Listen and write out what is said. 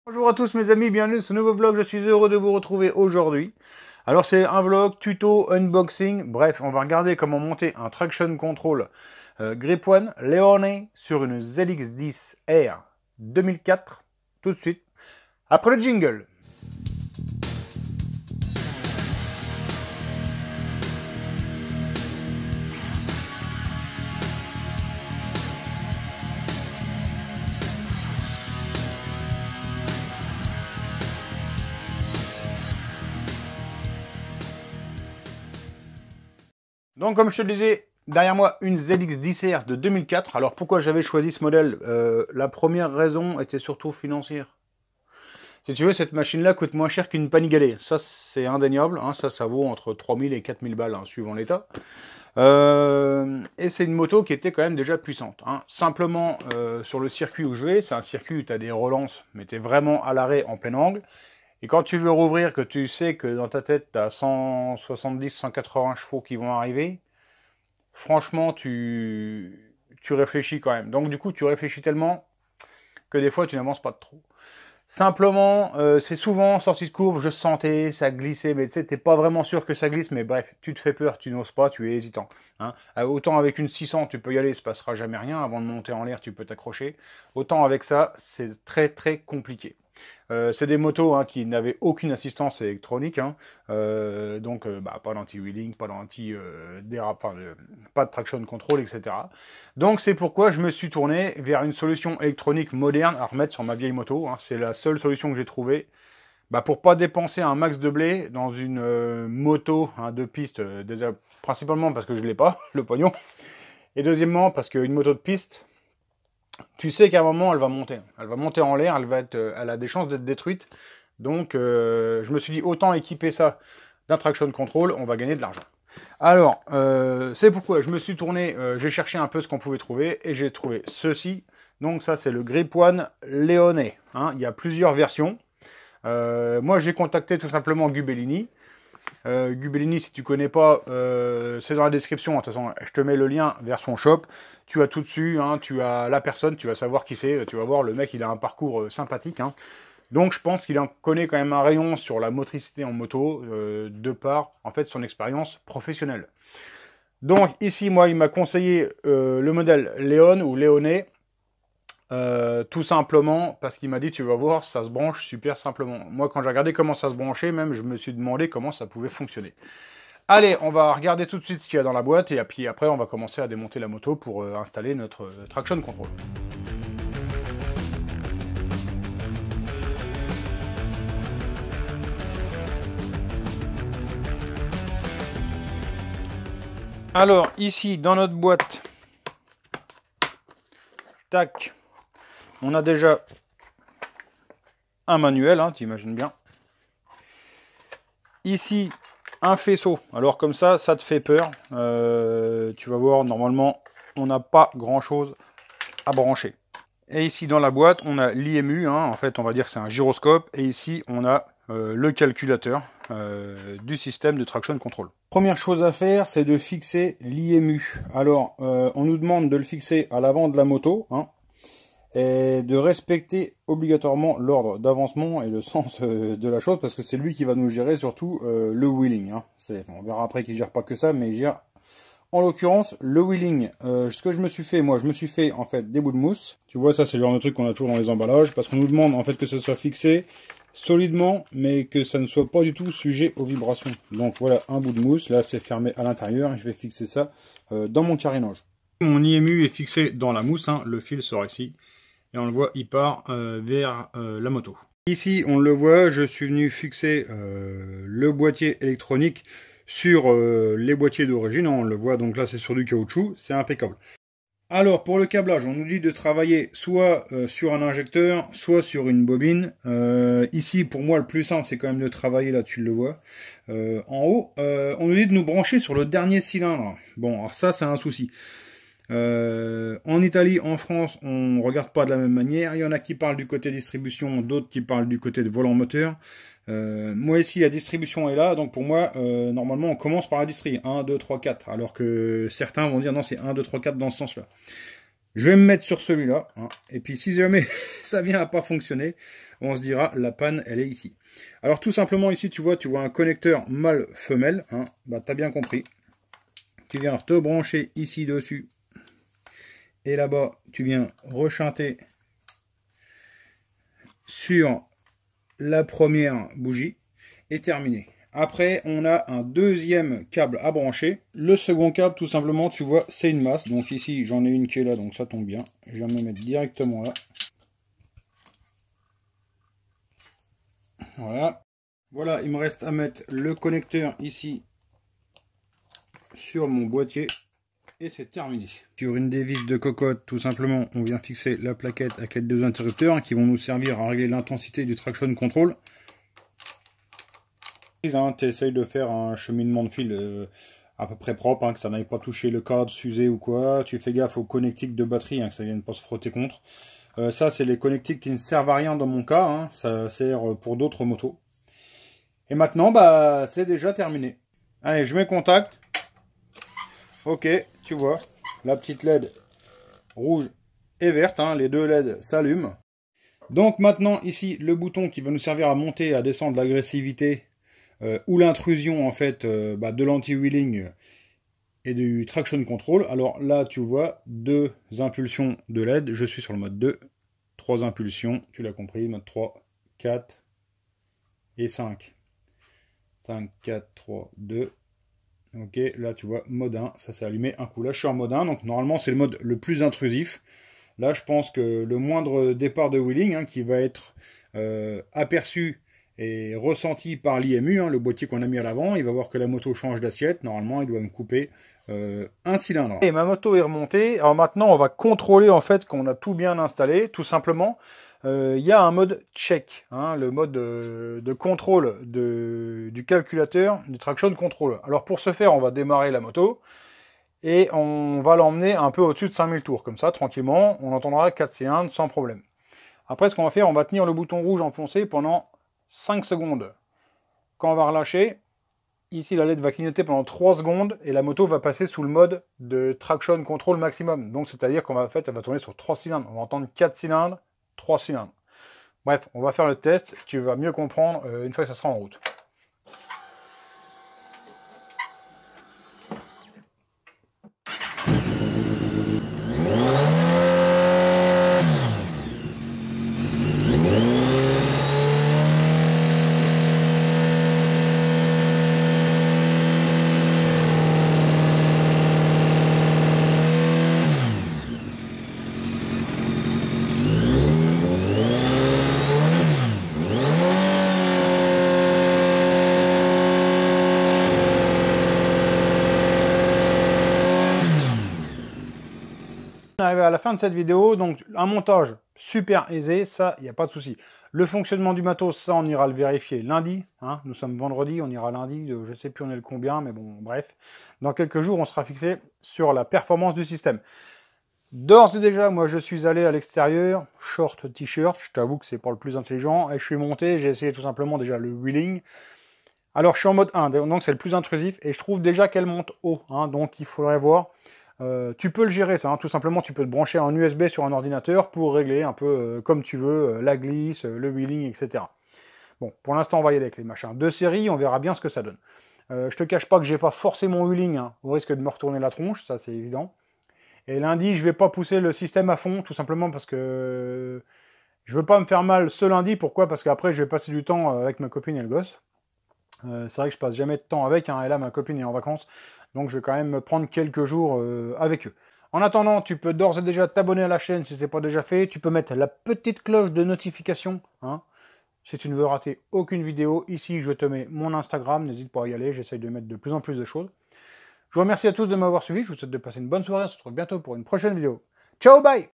Bonjour à tous mes amis, bienvenue sur ce nouveau vlog, je suis heureux de vous retrouver aujourd'hui. Alors c'est un vlog, tuto, unboxing, bref, on va regarder comment monter un traction control Grip One Leone sur une ZX10R 2004, tout de suite, après le jingle. Donc comme je te le disais, derrière moi une ZX10R de 2004. Alors pourquoi j'avais choisi ce modèle? La première raison était surtout financière. Si tu veux, cette machine-là coûte moins cher qu'une Panigale. Ça c'est indéniable, hein. Ça vaut entre 3000 et 4000 balles, hein, suivant l'état. Et c'est une moto qui était quand même déjà puissante, hein. Simplement, sur le circuit où je vais, c'est un circuit où tu as des relances, mais tu es vraiment à l'arrêt en plein angle. Et quand tu veux rouvrir, que tu sais que dans ta tête, tu as 170, 180 chevaux qui vont arriver, franchement, tu réfléchis quand même. Donc du coup, tu réfléchis tellement que des fois, tu n'avances pas trop. Simplement, c'est souvent en sortie de courbe, je sentais, ça glissait, mais tu sais, t'es pas vraiment sûr que ça glisse, mais bref, tu te fais peur, tu n'oses pas, tu es hésitant, hein. Autant avec une 600, tu peux y aller, il se passera jamais rien, avant de monter en l'air, tu peux t'accrocher. Autant avec ça, c'est très très compliqué. C'est des motos, hein, qui n'avaient aucune assistance électronique, hein. Donc pas d'anti-wheeling, pas pas de traction control, etc. Donc c'est pourquoi je me suis tourné vers une solution électronique moderne à remettre sur ma vieille moto, hein. C'est la seule solution que j'ai trouvée, pour pas dépenser un max de blé dans une moto, hein, de piste, principalement parce que je l'ai pas, le pognon, et deuxièmement parce qu'une moto de piste, tu sais qu'à un moment, elle va monter. Elle va monter en l'air, elle a des chances d'être détruite. Donc, je me suis dit, autant équiper ça d'un traction control, on va gagner de l'argent. Alors, c'est pourquoi je me suis tourné, j'ai cherché un peu ce qu'on pouvait trouver, et j'ai trouvé ceci. Donc ça, c'est le Grip One Leone, hein. Il y a plusieurs versions. Moi, j'ai contacté tout simplement Gubellini. Gubellini, si tu connais pas, c'est dans la description. De toute façon, je te mets le lien vers son shop. Tu as tout dessus, hein, tu as la personne, tu vas savoir qui c'est. Tu vas voir, le mec, il a un parcours sympathique, hein. Donc, je pense qu'il en connaît quand même un rayon sur la motricité en moto, de par, en fait, son expérience professionnelle. Donc, ici, moi, il m'a conseillé le modèle Léon ou Léoné. Tout simplement parce qu'il m'a dit, tu vas voir, ça se branche super simplement. Moi, quand j'ai regardé comment ça se branchait, même, je me suis demandé comment ça pouvait fonctionner. Allez, on va regarder tout de suite ce qu'il y a dans la boîte, et puis après, on va commencer à démonter la moto pour installer notre traction control. Alors, ici, dans notre boîte, tac, on a déjà un manuel, hein, t'imagines bien. Ici, un faisceau. Alors comme ça te fait peur. Tu vas voir, normalement, on n'a pas grand-chose à brancher. Et ici, dans la boîte, on a l'IMU, hein. En fait, on va dire que c'est un gyroscope. Et ici, on a le calculateur du système de traction control. Première chose à faire, c'est de fixer l'IMU. Alors, on nous demande de le fixer à l'avant de la moto, hein, et de respecter obligatoirement l'ordre d'avancement et le sens de la chose, parce que c'est lui qui va nous gérer surtout le wheeling, hein. On verra après qu'il gère pas que ça, mais il gère en l'occurrence le wheeling. Ce que je me suis fait, moi je me suis fait en fait des bouts de mousse. Tu vois, ça c'est le genre de truc qu'on a toujours dans les emballages, parce qu'on nous demande en fait que ce soit fixé solidement, mais que ça ne soit pas du tout sujet aux vibrations. Donc voilà, un bout de mousse, là c'est fermé à l'intérieur, et je vais fixer ça dans mon carénage. Mon IMU est fixé dans la mousse, hein. Le fil sort ici. Et on le voit, il part vers la moto. Ici, on le voit, je suis venu fixer le boîtier électronique sur les boîtiers d'origine. On le voit, donc là, c'est sur du caoutchouc, c'est impeccable. Alors, pour le câblage, on nous dit de travailler soit sur un injecteur, soit sur une bobine. Ici, pour moi, le plus simple, c'est quand même de travailler, là, tu le vois, en haut. On nous dit de nous brancher sur le dernier cylindre. Bon, alors ça, c'est un souci. En Italie, en France, on regarde pas de la même manière. Il y en a qui parlent du côté distribution, d'autres qui parlent du côté de volant moteur. Moi ici, la distribution est là, donc pour moi, normalement, on commence par la distri, 1, 2, 3, 4. Alors que certains vont dire non, c'est 1, 2, 3, 4 dans ce sens-là. Je vais me mettre sur celui-là, hein. Et puis si jamais ça vient à pas fonctionner, on se dira la panne elle est ici. Alors tout simplement ici tu vois un connecteur mâle-femelle, hein. Bah t'as bien compris. Tu viens te brancher ici dessus. Et là-bas tu viens rechanter sur la première bougie et terminé. Après, on a un deuxième câble à brancher. Le second câble, tout simplement, tu vois, c'est une masse. Donc ici, j'en ai une qui est là, donc ça tombe bien. Je vais me mettre directement là. Voilà. Voilà, il me reste à mettre le connecteur ici sur mon boîtier. Et c'est terminé. Sur une des vis de cocotte, tout simplement, on vient fixer la plaquette avec les deux interrupteurs qui vont nous servir à régler l'intensité du traction control. Tu essayes de faire un cheminement de fil à peu près propre, hein, que ça n'aille pas toucher le cadre, s'user ou quoi. Tu fais gaffe aux connectiques de batterie, hein, que ça ne vienne pas se frotter contre. Ça, c'est les connectiques qui ne servent à rien dans mon cas, hein, ça sert pour d'autres motos. Et maintenant, bah, c'est déjà terminé. Allez, je mets contact. Ok, tu vois, la petite LED rouge et verte, hein, les deux LED s'allument. Donc maintenant, ici, le bouton qui va nous servir à monter et à descendre l'agressivité ou l'intrusion en fait de l'anti-wheeling et du traction control. Alors là tu vois deux impulsions de LED, je suis sur le mode 2, 3 impulsions, tu l'as compris, mode 3, 4 et 5. 5, 4, 3, 2. Ok, là tu vois mode 1, ça s'est allumé un coup. Là je suis en mode 1, donc normalement c'est le mode le plus intrusif. Là je pense que le moindre départ de wheeling, hein, qui va être aperçu et ressenti par l'IMU, hein, le boîtier qu'on a mis à l'avant, il va voir que la moto change d'assiette. Normalement, il doit me couper un cylindre. Et ma moto est remontée. Alors maintenant, on va contrôler en fait qu'on a tout bien installé. Tout simplement, il y a un mode check, hein, le mode de contrôle du calculateur, du traction control. Alors pour ce faire, on va démarrer la moto et on va l'emmener un peu au-dessus de 5000 tours. Comme ça, tranquillement, on entendra 4 cylindres sans problème. Après, ce qu'on va faire, on va tenir le bouton rouge enfoncé pendant 5 secondes. Quand on va relâcher, ici la LED va clignoter pendant 3 secondes et la moto va passer sous le mode de traction control maximum. Donc c'est-à-dire qu'en fait, elle va tourner sur 3 cylindres. On va entendre 4 cylindres, 3 cylindres. Bref, on va faire le test. Tu vas mieux comprendre une fois que ça sera en route. Arrivé à la fin de cette vidéo, donc un montage super aisé, ça, il n'y a pas de souci. Le fonctionnement du matos, ça, on ira le vérifier lundi. Hein, nous sommes vendredi, on ira lundi, je ne sais plus on est le combien, mais bon, bref. Dans quelques jours, on sera fixé sur la performance du système. D'ores et déjà, moi, je suis allé à l'extérieur, short, t-shirt, je t'avoue que c'est pas le plus intelligent, et je suis monté, j'ai essayé tout simplement déjà le wheeling. Alors, je suis en mode 1, donc c'est le plus intrusif, et je trouve déjà qu'elle monte haut, hein, donc il faudrait voir. Tu peux le gérer ça, hein. Tout simplement tu peux te brancher en USB sur un ordinateur pour régler un peu comme tu veux la glisse, le wheeling, etc. Bon, pour l'instant on va y aller avec les machins de série, on verra bien ce que ça donne. Je te cache pas que j'ai pas forcé mon wheeling, hein, au risque de me retourner la tronche, ça c'est évident. Et lundi je vais pas pousser le système à fond, tout simplement parce que je veux pas me faire mal ce lundi. Pourquoi? Parce qu'après je vais passer du temps avec ma copine et le gosse. C'est vrai que je passe jamais de temps avec, hein, et là ma copine est en vacances, donc je vais quand même me prendre quelques jours avec eux. En attendant, tu peux d'ores et déjà t'abonner à la chaîne si ce n'est pas déjà fait, tu peux mettre la petite cloche de notification, hein, si tu ne veux rater aucune vidéo. Ici je te mets mon Instagram, n'hésite pas à y aller, j'essaye de mettre de plus en plus de choses. Je vous remercie à tous de m'avoir suivi, je vous souhaite de passer une bonne soirée, on se retrouve bientôt pour une prochaine vidéo. Ciao, bye!